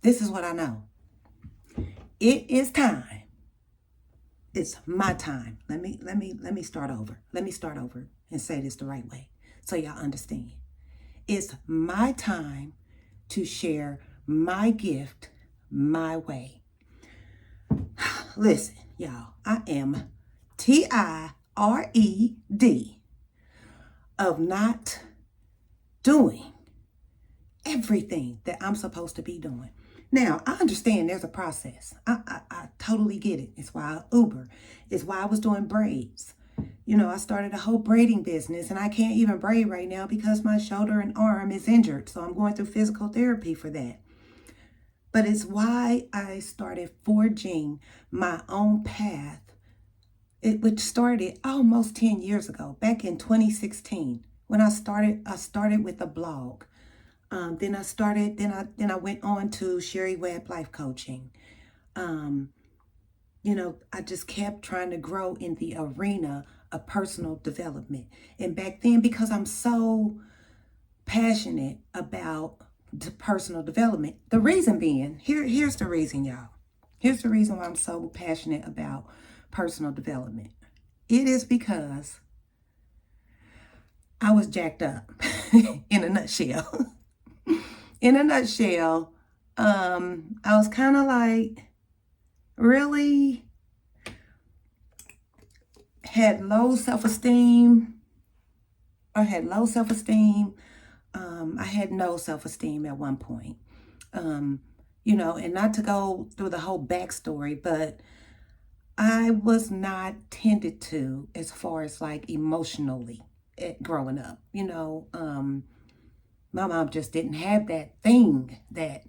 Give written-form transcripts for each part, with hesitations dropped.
This is what I know. It is time. It's my time. Let me start over. Let me start over and say this the right way so y'all understand. It's my time to share my gift my way. Listen, y'all, I am TIRED of not doing everything that I'm supposed to be doing. Now, I understand there's a process. I totally get it. It's why I Uber. It's why I was doing braids. You know, I started a whole braiding business and I can't even braid right now because my shoulder and arm is injured. So I'm going through physical therapy for that. But it's why I started forging my own path, which started almost 10 years ago, back in 2016. When I started with a blog. Then I went on to Sherry Webb Life Coaching. I just kept trying to grow in the arena of personal development. And back then, because I'm so passionate about personal development, the reason being, here's the reason, y'all. Here's the reason why I'm so passionate about personal development. It is because I was jacked up in a nutshell. In a nutshell, I was kind of like, really had low self-esteem. I had low self-esteem. I had no self-esteem at one point. And not to go through the whole backstory, but I was not tended to as far as like emotionally growing up. My mom just didn't have that thing that,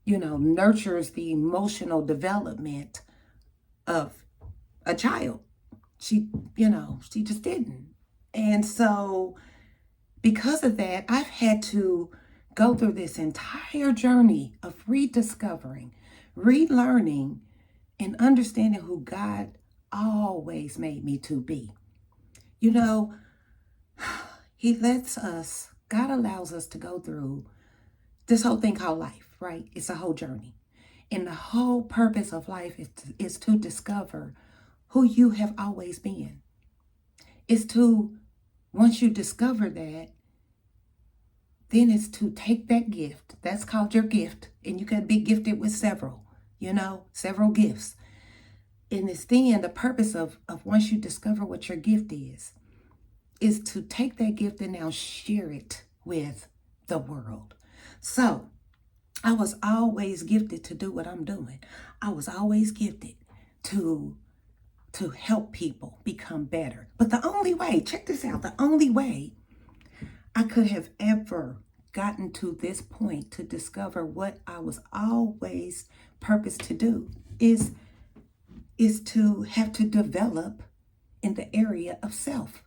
nurtures the emotional development of a child. She just didn't. And so because of that, I've had to go through this entire journey of rediscovering, relearning, and understanding who God always made me to be. God allows us to go through this whole thing called life, right? It's a whole journey. And the whole purpose of life is to discover who you have always been. It's to, once you discover that, then it's to take that gift. That's called your gift. And you can be gifted with several gifts. And it's then the purpose of once you discover what your gift is to take that gift and now share it with the world. So I was always gifted to do what I'm doing. I was always gifted to help people become better. But the only way, check this out, the only way I could have ever gotten to this point to discover what I was always purposed to do is to have to develop in the area of self.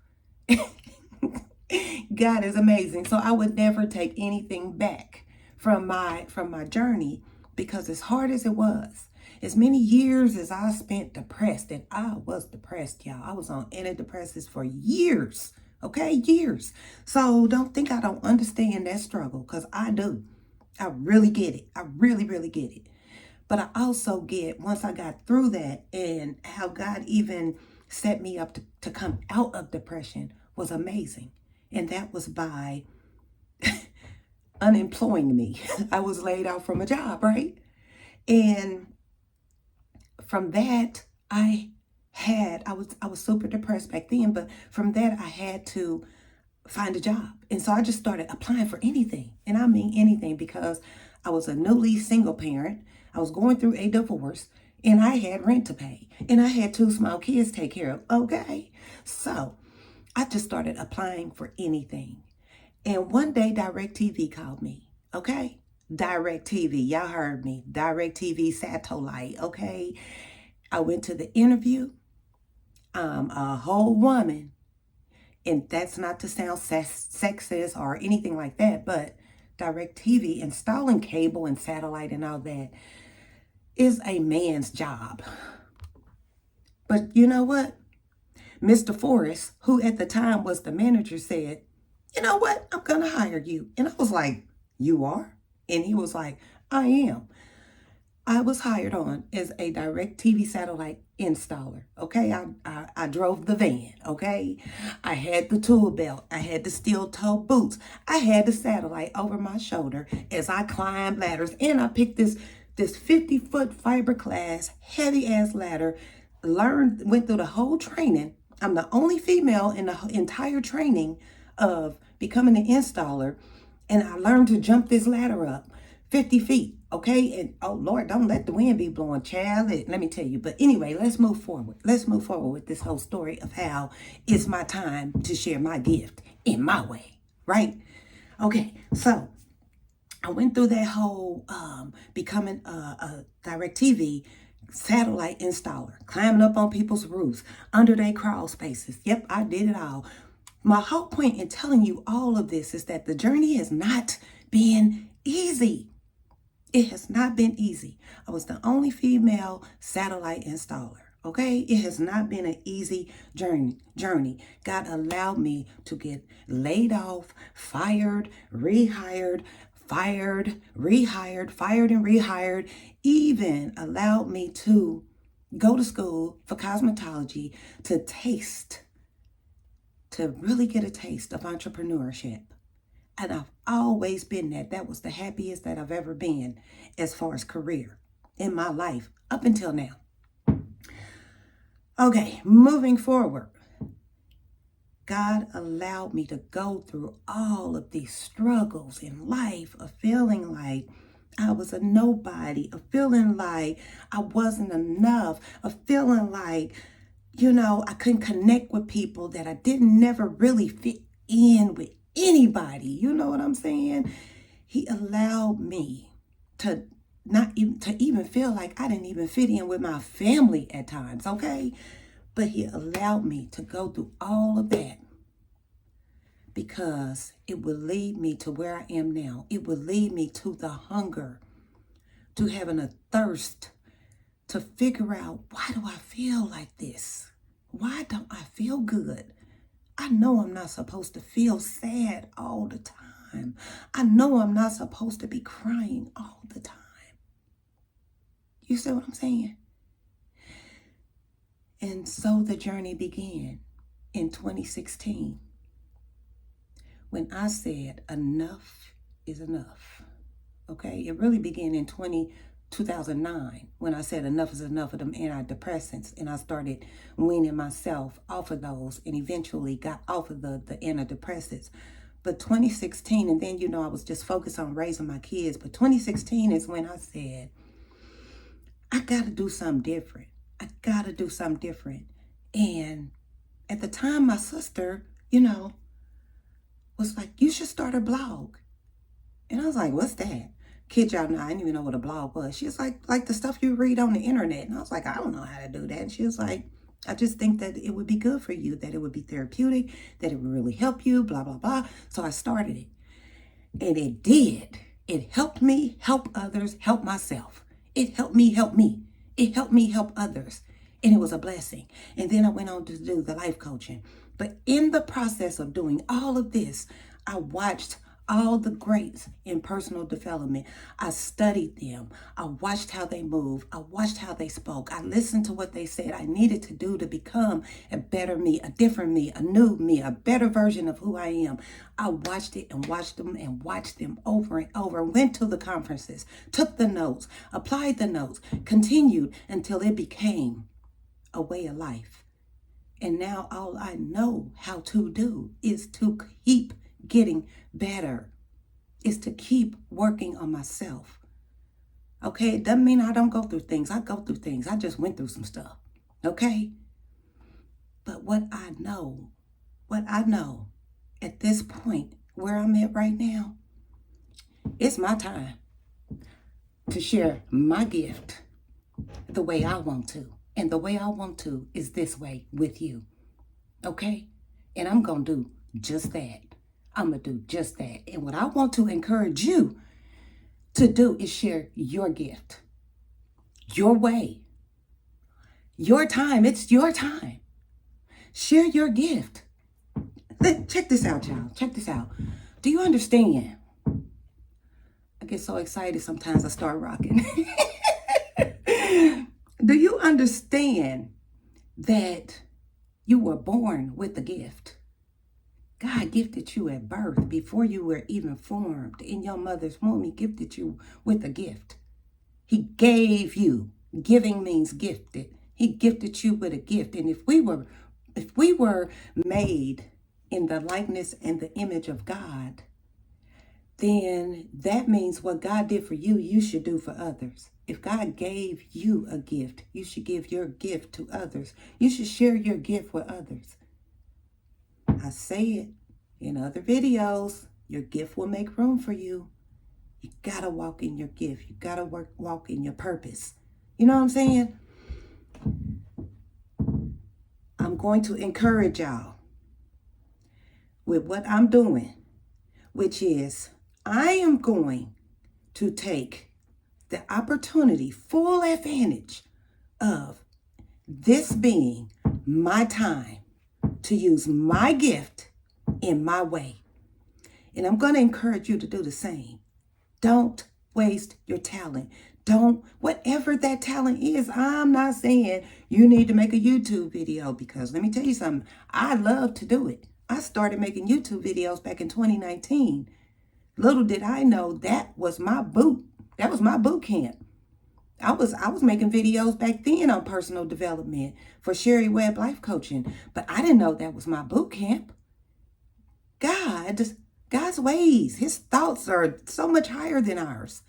God is amazing. So I would never take anything back from my journey, because as hard as it was, as many years as I spent depressed, and I was depressed, y'all. I was on antidepressants for years. Okay, years. So don't think I don't understand that struggle, because I do. I really get it. I really, really get it. But I also get, once I got through that and how God even set me up to come out of depression was amazing. And that was by unemploying me. I was laid out from a job, right? And from that, I was super depressed back then, but from that I had to find a job. And so I just started applying for anything. And I mean anything, because I was a newly single parent. I was going through a divorce and I had rent to pay and I had 2 small kids to take care of. Okay. So I just started applying for anything. And one day DirecTV called me. Okay. DirecTV. Y'all heard me. DirecTV satellite. Okay. I went to the interview. A whole woman. And that's not to sound sexist or anything like that, but DirecTV, installing cable and satellite and all that, is a man's job. But you know what? Mr. Forrest, who at the time was the manager, said, you know what? I'm going to hire you. And I was like, you are? And he was like, I am. I was hired on as a direct TV satellite installer. Okay, I drove the van. Okay, I had the tool belt, I had the steel toe boots, I had the satellite over my shoulder as I climbed ladders, and I picked this 50-foot fiberglass heavy ass ladder. Went through the whole training. I'm the only female in the entire training of becoming an installer, and I learned to jump this ladder up 50 feet. Okay. And oh Lord, don't let the wind be blowing, child. Let me tell you. But anyway, let's move forward. Let's move forward with this whole story of how it's my time to share my gift in my way. Right? Okay. So I went through that whole becoming a direct TV satellite installer, climbing up on people's roofs, under their crawl spaces. Yep, I did it all. My whole point in telling you all of this is that the journey has not been easy. It has not been easy. I was the only female satellite installer. Okay, it has not been an easy journey. God allowed me to get laid off, fired, rehired, fired, rehired, fired and rehired, even allowed me to go to school for cosmetology to really get a taste of entrepreneurship. And I've always been that. That was the happiest that I've ever been as far as career in my life up until now. Okay, moving forward. God allowed me to go through all of these struggles in life of feeling like I was a nobody, of feeling like I wasn't enough, of feeling like, I couldn't connect with people, that I didn't never really fit in with anybody. You know what I'm saying? He allowed me to even feel like I didn't even fit in with my family at times, okay? But he allowed me to go through all of that because it would lead me to where I am now. It would lead me to the hunger, to having a thirst to figure out, why do I feel like this? Why don't I feel good? I know I'm not supposed to feel sad all the time. I know I'm not supposed to be crying all the time. You see what I'm saying? And so the journey began in 2016 when I said enough is enough. Okay, it really began in 2009 when I said enough is enough of them antidepressants, and I started weaning myself off of those and eventually got off of the antidepressants. But 2016, and then I was just focused on raising my kids, but 2016 is when I said, I gotta do something different. I gotta do something different. And at the time, my sister, was like, you should start a blog. And I was like, what's that? Kid y'all, I didn't even know what a blog was. She was like the stuff you read on the internet. And I was like, I don't know how to do that. And she was like, I just think that it would be good for you, that it would be therapeutic, that it would really help you, blah, blah, blah. So I started it. And it did. It helped me help others, help myself. It helped me help me. It helped me help others. And it was a blessing. And then I went on to do the life coaching. But in the process of doing all of this, I watched all the greats in personal development. I studied them. I watched how they moved. I watched how they spoke. I listened to what they said I needed to do to become a better me, a different me, a new me, a better version of who I am. I watched it and watched them and watched them over and over. Went to the conferences, took the notes, applied the notes, continued until it became a way of life. And now all I know how to do is to keep getting better, is to keep working on myself. Okay, it doesn't mean I don't go through things. I go through things. I just went through some stuff. Okay? But what I know at this point where I'm at right now, it's my time to share my gift the way I want to. And the way I want to is this way with you. Okay? And I'm going to do just that. I'm going to do just that. And what I want to encourage you to do is share your gift, your way, your time. It's your time. Share your gift. Check this out, y'all. Check this out. Do you understand? I get so excited sometimes I start rocking. understand that you were born with a gift. God gifted you at birth before you were even formed in your mother's womb. He gifted you with a gift. He gave you. Giving means gifted. He gifted you with a gift. And if we were made in the likeness and the image of God, then that means what God did for you, you should do for others. If God gave you a gift, you should give your gift to others. You should share your gift with others. I say it in other videos, your gift will make room for you. You gotta walk in your gift. You gotta walk in your purpose. You know what I'm saying? I'm going to encourage y'all with what I'm doing, which is I am going to take the opportunity, full advantage of this being my time to use my gift in my way. And I'm going to encourage you to do the same. Don't waste your talent. Whatever that talent is, I'm not saying you need to make a YouTube video, because let me tell you something, I love to do it. I started making YouTube videos back in 2019. Little did I know that was my boot camp. I was making videos back then on personal development for Sherry Webb Life Coaching, but I didn't know that was my boot camp. God's ways, his thoughts are so much higher than ours.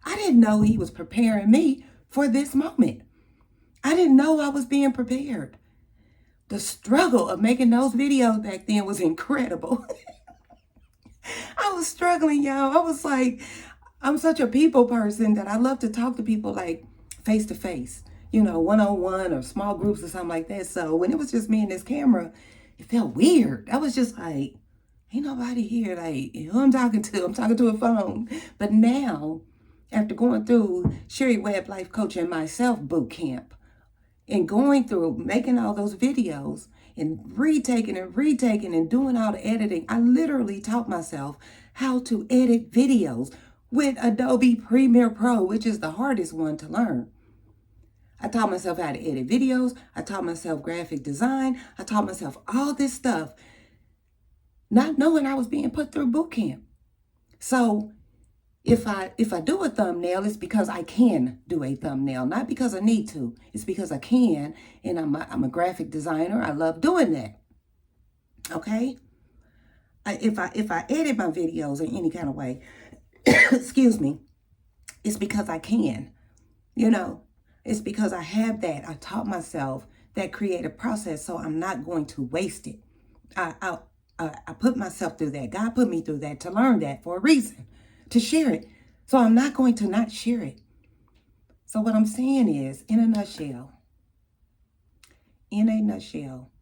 I didn't know he was preparing me for this moment. I didn't know I was being prepared. The struggle of making those videos back then was incredible. I was struggling, y'all. I was like, I'm such a people person that I love to talk to people like face to face, one-on-one or small groups or something like that. So when it was just me and this camera, it felt weird. I was just like, ain't nobody here. Like, who I'm talking to? I'm talking to a phone. But now, after going through Sherry Webb Life Coaching myself boot camp and going through making all those videos and retaking and doing all the editing, I literally taught myself how to edit videos with Adobe Premiere Pro, which is the hardest one to learn. I taught myself how to edit videos. I taught myself graphic design. I taught myself all this stuff, not knowing I was being put through boot camp. So if I do a thumbnail, it's because I can do a thumbnail, not because I need to. It's because I can, and I'm a graphic designer. I love doing that. Okay? If I edit my videos in any kind of way, excuse me, it's because I can. It's because I have that. I taught myself that creative process, so I'm not going to waste it. I put myself through that. God put me through that to learn that for a reason, to share it. So I'm not going to not share it. So what I'm saying is, in a nutshell,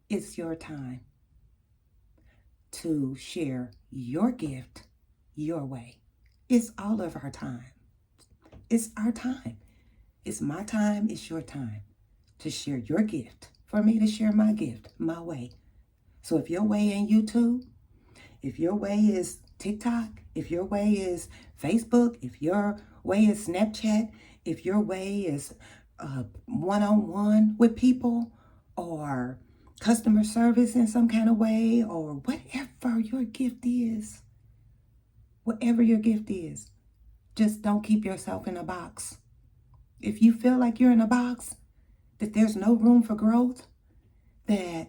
it's your time to share your gift your way. It's all of our time. It's our time. It's my time. It's your time to share your gift. For me to share my gift my way. So if your way ain't YouTube, if your way is TikTok, if your way is Facebook, if your way is Snapchat, if your way is one-on-one with people or customer service in some kind of way, or whatever your gift is, just don't keep yourself in a box. If you feel like you're in a box, that there's no room for growth, that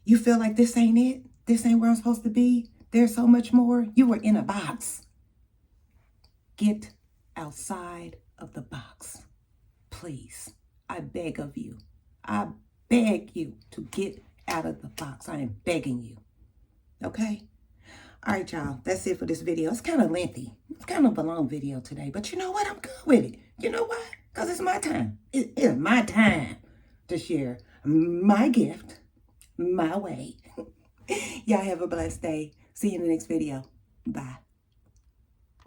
you feel like this ain't it, this ain't where I'm supposed to be, there's so much more, you were in a box. Get outside of the box. Please. I beg of you. I beg you to get out of the box. I am begging you. Okay? All right, y'all. That's it for this video. It's kind of lengthy. It's kind of a long video today. But you know what? I'm good with it. You know why? Because it's my time. It's my time to share my gift my way. Y'all have a blessed day. See you in the next video. Bye.